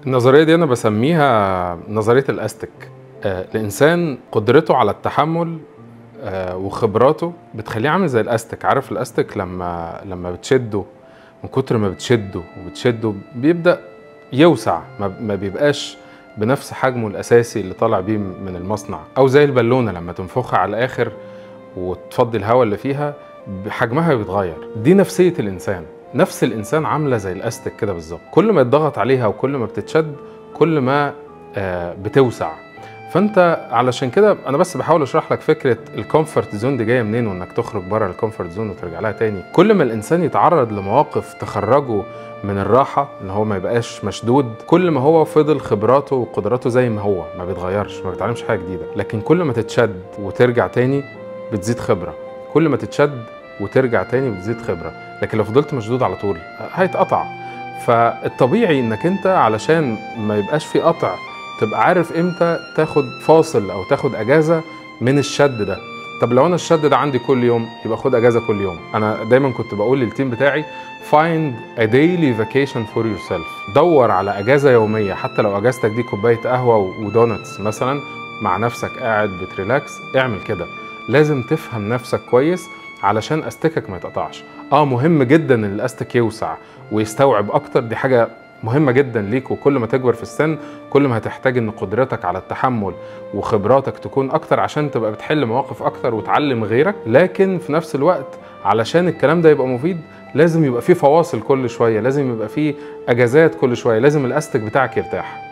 النظرية دي أنا بسميها نظرية الأستك. الإنسان قدرته على التحمل وخبراته بتخليه عامل زي الأستك. عارف الأستك لما بتشده، من كتر ما بتشده بيبدأ يوسع، ما بيبقاش بنفس حجمه الأساسي اللي طالع بيه من المصنع. أو زي البالونة لما تنفخها على الآخر وتفضي الهواء اللي فيها حجمها بيتغير. دي نفسية الإنسان. نفس الإنسان عاملة زي الأستك كده بالظبط، كل ما يتضغط عليها وكل ما بتتشد كل ما بتوسع. فانت علشان كده انا بس بحاول اشرح لك فكره الكومفورت زون دي جايه منين، وانك تخرج بره الكومفورت زون وترجع لها تاني. كل ما الانسان يتعرض لمواقف تخرجه من الراحه، ان هو ما يبقاش مشدود، كل ما هو فضل خبراته وقدراته زي ما هو، ما بيتغيرش، ما بيتعلمش حاجه جديده. لكن كل ما تتشد وترجع تاني بتزيد خبره، كل ما تتشد وترجع تاني بتزيد خبره. لكن لو فضلت مشدود على طول هيتقطع. فالطبيعي انك انت علشان ما يبقاش في قطع تبقى عارف امتى تاخد فاصل او تاخد اجازه من الشد ده. طب لو انا الشد ده عندي كل يوم يبقى خد اجازه كل يوم. انا دايما كنت بقول للتيم بتاعي find a daily vacation for yourself. دور على اجازه يوميه، حتى لو اجازتك دي كوبايه قهوه ودونتس مثلا مع نفسك قاعد بتريلاكس، اعمل كده. لازم تفهم نفسك كويس علشان استكك ما يتقطعش. مهم جدا ان الاستك يوسع ويستوعب اكتر، دي حاجه مهمة جدا ليك. وكل ما تكبر في السن كل ما هتحتاج ان قدرتك على التحمل وخبراتك تكون اكتر عشان تبقى بتحل مواقف اكتر وتعلم غيرك. لكن في نفس الوقت علشان الكلام ده يبقى مفيد لازم يبقى فيه فواصل كل شوية، لازم يبقى فيه اجازات كل شوية، لازم الاستك بتاعك يرتاح.